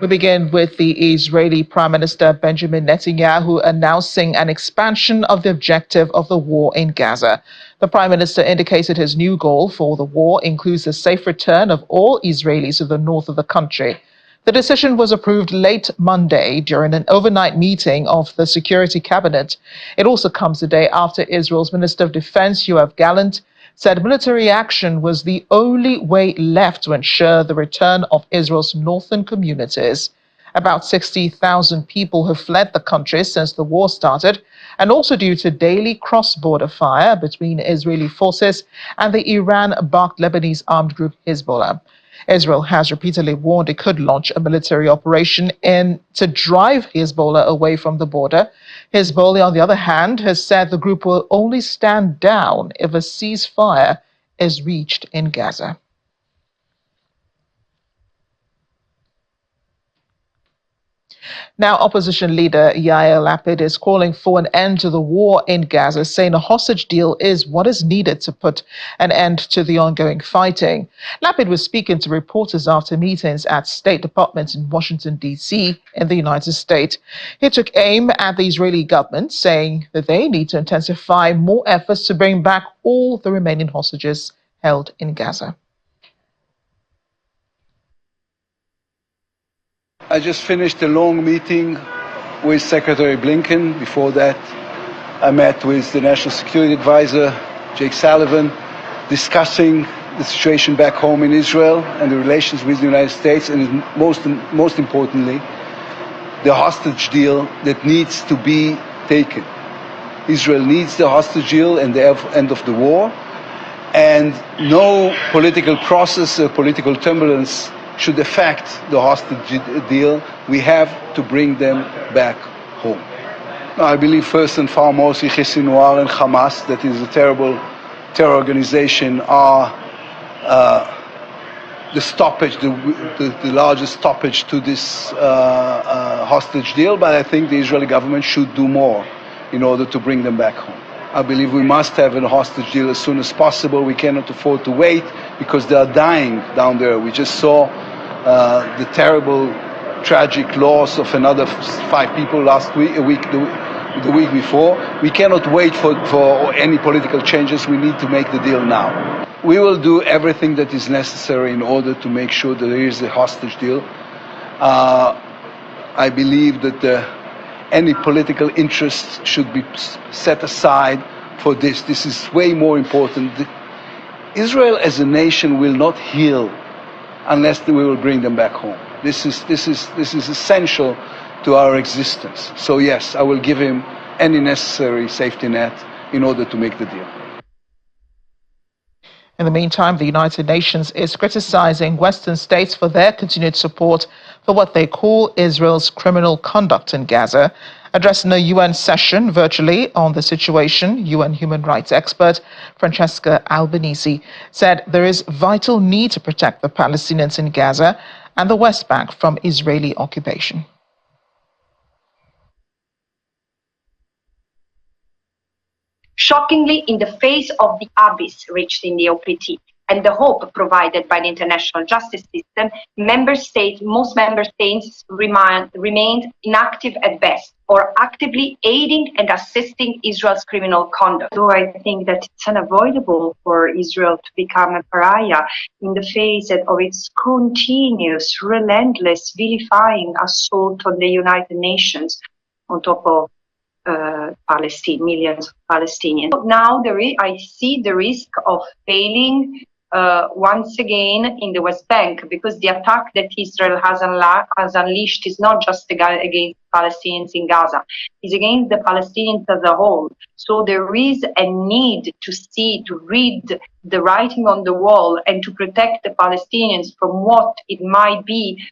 We begin with the Israeli Prime Minister Benjamin Netanyahu announcing an expansion of the objective of the war in Gaza. The Prime Minister indicated his new goal for the war includes the safe return of all Israelis to the north of the country. The decision was approved late Monday during an overnight meeting of the Security Cabinet. It also comes a day after Israel's Minister of Defense, Yoav Gallant, said military action was the only way left to ensure the return of Israel's northern communities. About 60,000 people have fled the country since the war started, and also due to daily cross-border fire between Israeli forces and the Iran-backed Lebanese armed group Hezbollah. Israel has repeatedly warned it could launch a military operation to drive Hezbollah away from the border. Hezbollah, on the other hand, has said the group will only stand down if a ceasefire is reached in Gaza. Now, opposition leader Yair Lapid is calling for an end to the war in Gaza, saying a hostage deal is what is needed to put an end to the ongoing fighting. Lapid was speaking to reporters after meetings at State departments in Washington, D.C. in the United States. He took aim at the Israeli government, saying that they need to intensify more efforts to bring back all the remaining hostages held in Gaza. I just finished a long meeting with Secretary Blinken. Before that, I met with the National Security Advisor, Jake Sullivan, discussing the situation back home in Israel and the relations with the United States, and most importantly, the hostage deal that needs to be taken. Israel needs the hostage deal and the end of the war, and no political process or political turbulence should affect the hostage deal. We have to bring them back home. I believe first and foremost, Yahya Sinwar and Hamas, that is a terrible terror organization, are the stoppage, the largest stoppage to this hostage deal. But I think the Israeli government should do more in order to bring them back home. I believe we must have a hostage deal as soon as possible. We cannot afford to wait because they are dying down there. We just saw the terrible, tragic loss of another 5 people last week, the week before. We cannot wait for any political changes. We need to make the deal now. We will do everything that is necessary in order to make sure that there is a hostage deal. I believe that any political interest should be set aside for this. This is way more important. Israel as a nation will not heal unless we will bring them back home. This is essential to our existence. So yes, I will give him any necessary safety net in order to make the deal. In the meantime, the United Nations is criticizing Western states for their continued support for what they call Israel's criminal conduct in Gaza. Addressing a UN session virtually on the situation, UN human rights expert Francesca Albanese said there is vital need to protect the Palestinians in Gaza and the West Bank from Israeli occupation. Shockingly, in the face of the abyss reached in the OPT and the hope provided by the international justice system, most member states remained inactive at best, or actively aiding and assisting Israel's criminal conduct. So I think that it's unavoidable for Israel to become a pariah in the face of its continuous, relentless, vilifying assault on the United Nations on top of millions of Palestinians. Now I see the risk of failing once again in the West Bank, because the attack that Israel has unleashed is not just against Palestinians in Gaza, it's against the Palestinians as a whole. So there is a need to read the writing on the wall and to protect the Palestinians from what it might be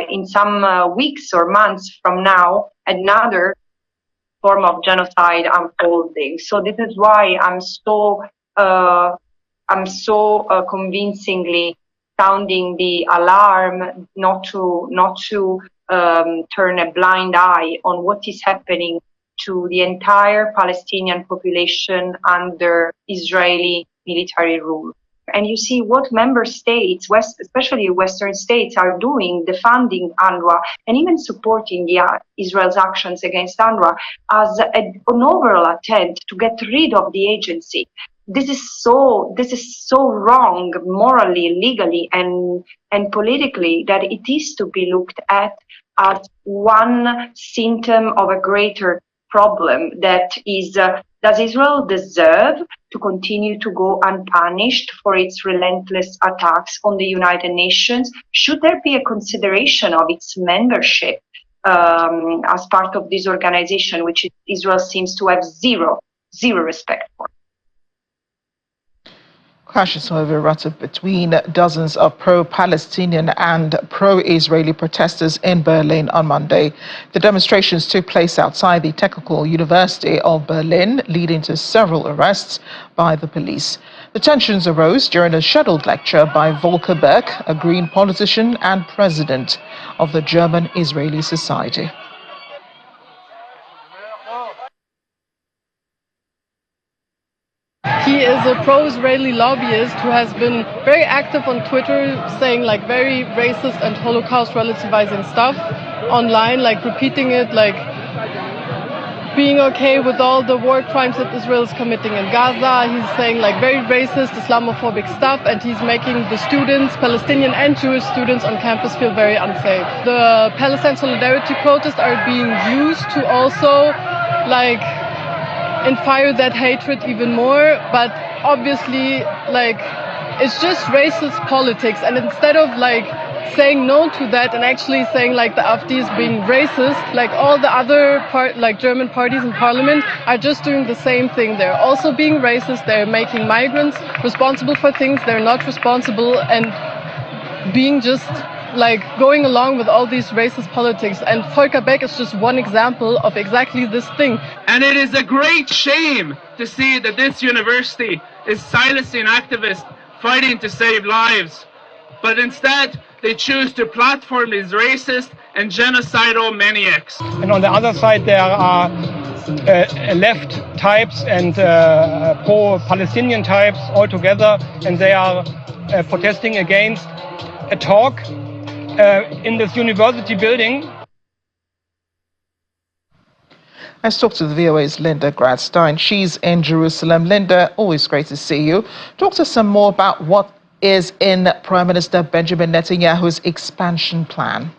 in some weeks or months from now, another form of genocide unfolding. So this is why I'm so convincingly sounding the alarm not to turn a blind eye on what is happening to the entire Palestinian population under Israeli military rule. and you see what member states, especially Western states, are doing, defunding UNRWA and even supporting Israel's actions against UNRWA as an overall attempt to get rid of the agency. This is so wrong morally, legally, and politically, that it is to be looked at as one symptom of a greater problem, that is, does Israel deserve to continue to go unpunished for its relentless attacks on the United Nations? Should there be a consideration of its membership as part of this organization, which Israel seems to have zero respect for? Clashes, however, erupted between dozens of pro-Palestinian and pro-Israeli protesters in Berlin on Monday. The demonstrations took place outside the Technical University of Berlin, leading to several arrests by the police. The tensions arose during a scheduled lecture by Vulker, a Green politician and president of the German-Israeli Society. He is a pro-Israeli lobbyist who has been very active on Twitter, saying like very racist and Holocaust relativizing stuff online, like repeating it, like being okay with all the war crimes that Israel is committing in Gaza. He's saying like very racist, Islamophobic stuff, and he's making the students, Palestinian and Jewish students on campus, feel very unsafe. The Palestine Solidarity protests are being used to also like inspire that hatred even more, but obviously like it's just racist politics, and instead of like saying no to that and actually saying like the AfD is being racist, like all the other like German parties in parliament are just doing the same thing. They're also being racist. They're making migrants responsible for things they're not responsible, and being just like going along with all these racist politics. And Volker is just one example of exactly this thing. And it is a great shame to see that this university is silencing activists fighting to save lives. But instead, they choose to platform these racist and genocidal maniacs. And on the other side, there are left types and pro-Palestinian types all together, and they are protesting against a talk in this university building. Let's talk to the VOA's Linda Granstein. She's in Jerusalem. Linda, always great to see you. Talk to us some more about what is in Prime Minister Benjamin Netanyahu's expansion plan.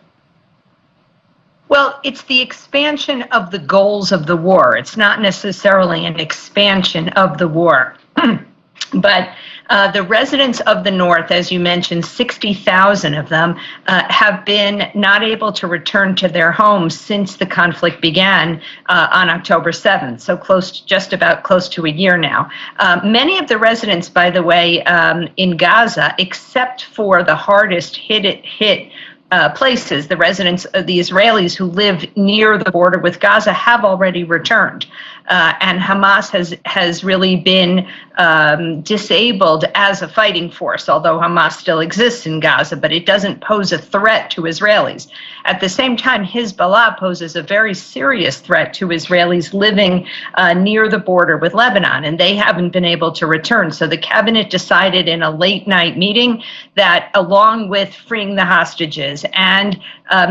Well, it's the expansion of the goals of the war. It's not necessarily an expansion of the war. But the residents of the north, as you mentioned, 60,000 of them have been not able to return to their homes since the conflict began on October 7th, so just about close to a year now. Many of the residents, by the way, in Gaza, except for the hardest hit places, the residents of the Israelis who live near the border with Gaza have already returned. And Hamas has really been disabled as a fighting force, although Hamas still exists in Gaza, but it doesn't pose a threat to Israelis. At the same time, Hezbollah poses a very serious threat to Israelis living near the border with Lebanon, and they haven't been able to return. So the cabinet decided in a late night meeting that along with freeing the hostages and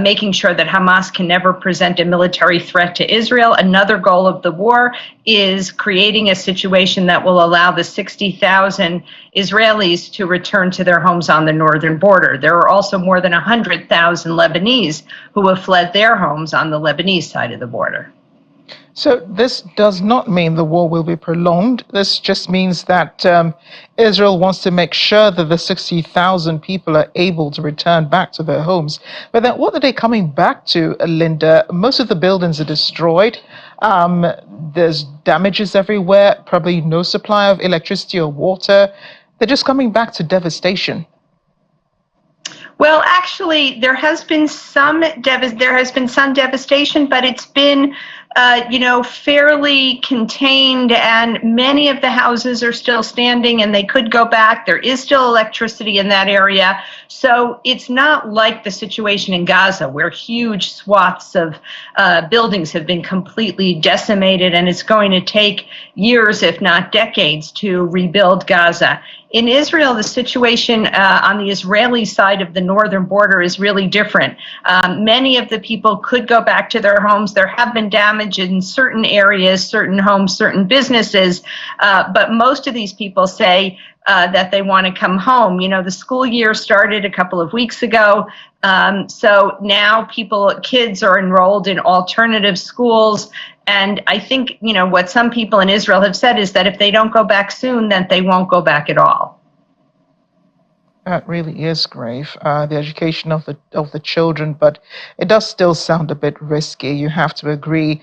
making sure that Hamas can never present a military threat to Israel, another goal of the war is creating a situation that will allow the 60,000 Israelis to return to their homes on the northern border. There are also more than 100,000 Lebanese who have fled their homes on the Lebanese side of the border. So this does not mean the war will be prolonged. This just means that Israel wants to make sure that the 60,000 people are able to return back to their homes. But then what are they coming back to, Linda? Most of the buildings are destroyed. There's damages everywhere, probably no supply of electricity or water. They're just coming back to devastation. Well, actually, there has been some devastation, but it's been fairly contained, and many of the houses are still standing and they could go back. There is still electricity in that area. So it's not like the situation in Gaza where huge swaths of buildings have been completely decimated, and it's going to take years, if not decades, to rebuild Gaza. In Israel, the situation on the Israeli side of the northern border is really different. Many of the people could go back to their homes. There have been damage in certain areas, certain homes, certain businesses, but most of these people say that they want to come home. You know, the school year started a couple of weeks ago. So now kids are enrolled in alternative schools. And I think, you know, what some people in Israel have said is that if they don't go back soon, then they won't go back at all. That really is grave, the education of the children, but it does still sound a bit risky. You have to agree,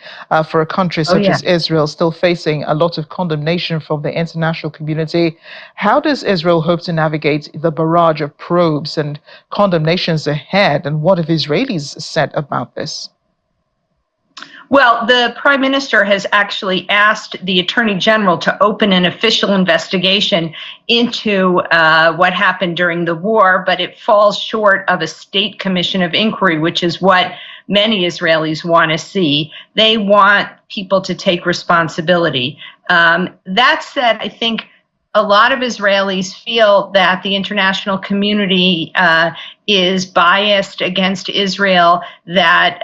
for a country such as Israel, still facing a lot of condemnation from the international community. How does Israel hope to navigate the barrage of probes and condemnations ahead? And what have Israelis said about this? Well, the Prime Minister has actually asked the Attorney General to open an official investigation into what happened during the war, but it falls short of a state commission of inquiry, which is what many Israelis want to see. They want people to take responsibility. That said, I think a lot of Israelis feel that the international community is biased against Israel, that,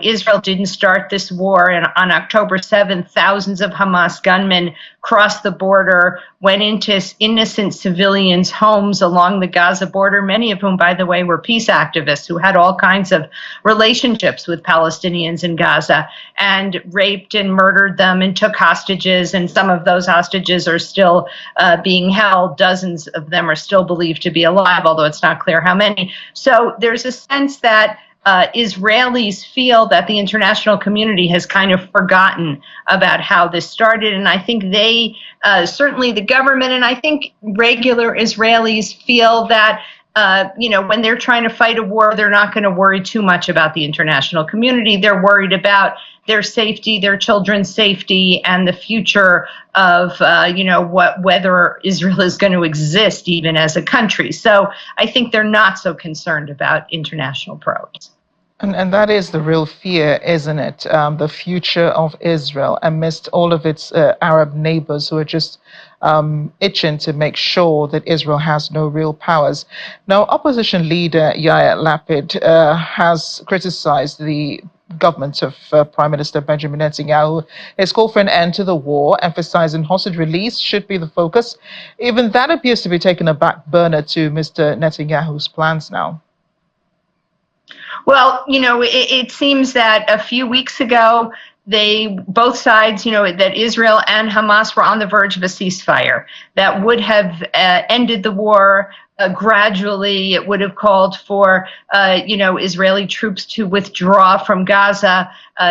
Israel didn't start this war. And on October 7th, thousands of Hamas gunmen crossed the border, went into innocent civilians' homes along the Gaza border, many of whom, by the way, were peace activists who had all kinds of relationships with Palestinians in Gaza, and raped and murdered them and took hostages. And some of those hostages are still being held. Dozens of them are still believed to be alive, although it's not clear how many. So there's a sense that Israelis feel that the international community has kind of forgotten about how this started. And I think they, certainly the government, and I think regular Israelis feel that when they're trying to fight a war, they're not going to worry too much about the international community. They're worried about their safety, their children's safety, and the future of, whether Israel is going to exist even as a country. So I think they're not so concerned about international probes. And that is the real fear, isn't it? The future of Israel amidst all of its Arab neighbors who are just itching to make sure that Israel has no real powers. Now, opposition leader Yair Lapid has criticized the government of Prime Minister Benjamin Netanyahu. Has called for an end to the war, emphasizing hostage release should be the focus. Even that appears to be taking a back burner to Mr. Netanyahu's plans now. Well, it seems that a few weeks ago, both sides, that Israel and Hamas were on the verge of a ceasefire that would have ended the war gradually. It would have called for, Israeli troops to withdraw from Gaza.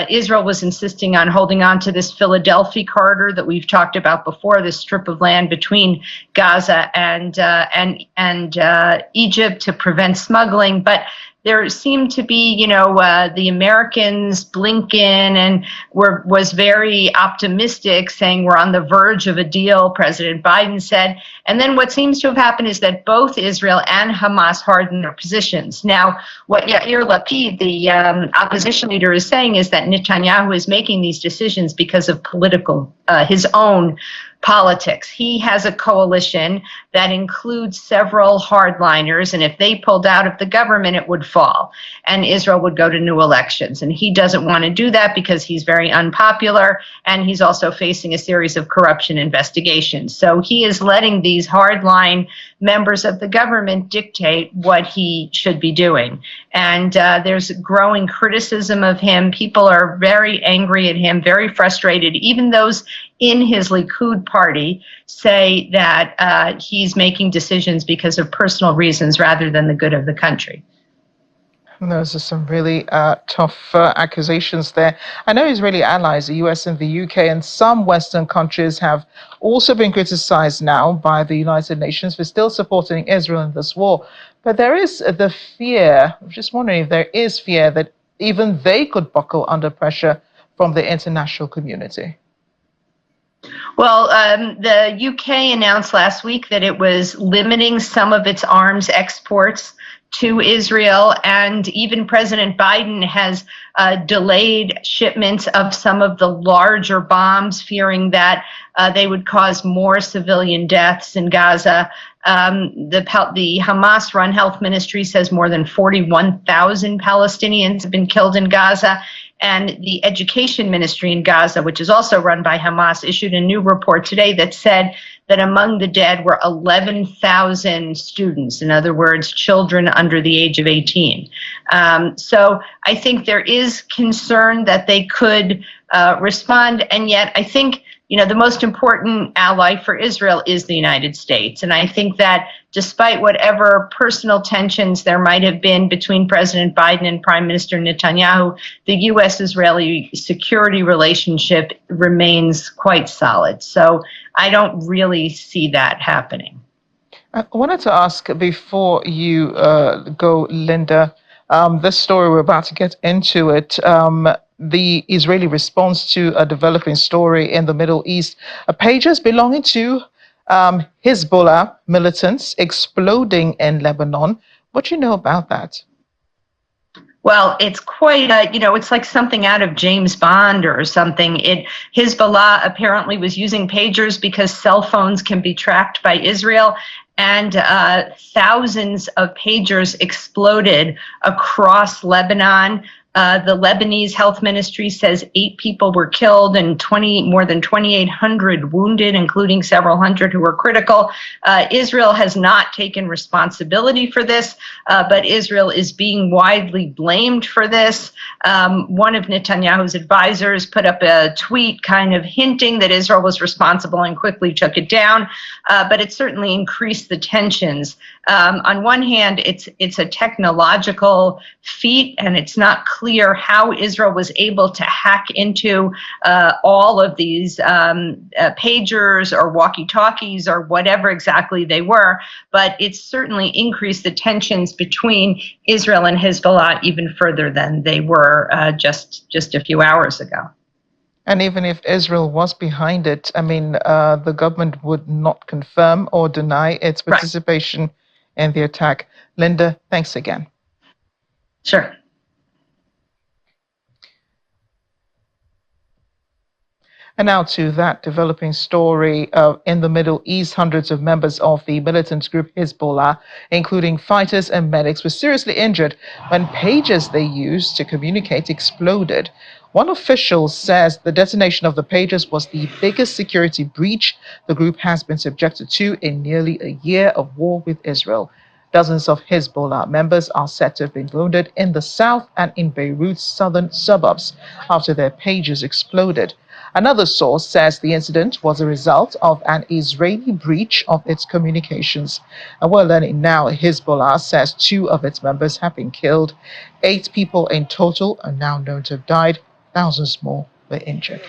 Israel was insisting on holding on to this Philadelphia corridor that we've talked about before, this strip of land between Gaza and Egypt to prevent smuggling. But there seemed to be, the Americans, Blinken, and was very optimistic, saying we're on the verge of a deal, President Biden said. And then what seems to have happened is that both Israel and Hamas hardened their positions. Now, what Yair Lapid, the opposition leader, is saying is that Netanyahu is making these decisions because of his own politics. He has a coalition that includes several hardliners, and if they pulled out of the government, it would fall, and Israel would go to new elections. And he doesn't want to do that because he's very unpopular, and he's also facing a series of corruption investigations. So he is letting these hardline members of the government dictate what he should be doing. And there's growing criticism of him. People are very angry at him, very frustrated. Even those in his Likud party say that he's making decisions because of personal reasons rather than the good of the country. Those are some really tough accusations there. I know Israeli allies, the US and the UK, and some Western countries have also been criticized now by the United Nations for still supporting Israel in this war. But there is the fear, I'm just wondering if there is fear that even they could buckle under pressure from the international community. Well, the UK announced last week that it was limiting some of its arms exports to Israel, and even President Biden has delayed shipments of some of the larger bombs, fearing that they would cause more civilian deaths in Gaza. The Hamas-run health ministry says more than 41,000 Palestinians have been killed in Gaza. And the education ministry in Gaza, which is also run by Hamas, issued a new report today that said that among the dead were 11,000 students, in other words, children under the age of 18. So I think there is concern that they could respond, and yet I think the most important ally for Israel is the United States. And I think that despite whatever personal tensions there might have been between President Biden and Prime Minister Netanyahu, the U.S.-Israeli security relationship remains quite solid. So I don't really see that happening. I wanted to ask before you go, Linda, this story we're about to get into it. The Israeli response to a developing story in the Middle East. Pages belonging to Hezbollah militants exploding in Lebanon. What do you know about that? Well, it's quite, it's like something out of James Bond or something. Hezbollah apparently was using pagers because cell phones can be tracked by Israel, and thousands of pagers exploded across Lebanon. The Lebanese health ministry says 8 people were killed and more than 2,800 wounded, including several hundred who were critical. Israel has not taken responsibility for this, but Israel is being widely blamed for this. One of Netanyahu's advisors put up a tweet kind of hinting that Israel was responsible and quickly took it down, but it certainly increased the tensions. On one hand, it's a technological feat, and it's not clear how Israel was able to hack into all of these pagers or walkie-talkies or whatever exactly they were, but it's certainly increased the tensions between Israel and Hezbollah even further than they were just a few hours ago. And even if Israel was behind it, I mean, the government would not confirm or deny its participation in the attack. Linda, thanks again. Sure. And now to that developing story. In the Middle East, hundreds of members of the militant group Hezbollah, including fighters and medics, were seriously injured when pagers they used to communicate exploded. One official says the detonation of the pagers was the biggest security breach the group has been subjected to in nearly a year of war with Israel. Dozens of Hezbollah members are said to have been wounded in the south and in Beirut's southern suburbs after their pagers exploded. Another source says the incident was a result of an Israeli breach of its communications. And we're learning now Hezbollah says 2 of its members have been killed. 8 people in total are now known to have died. Thousands more were injured.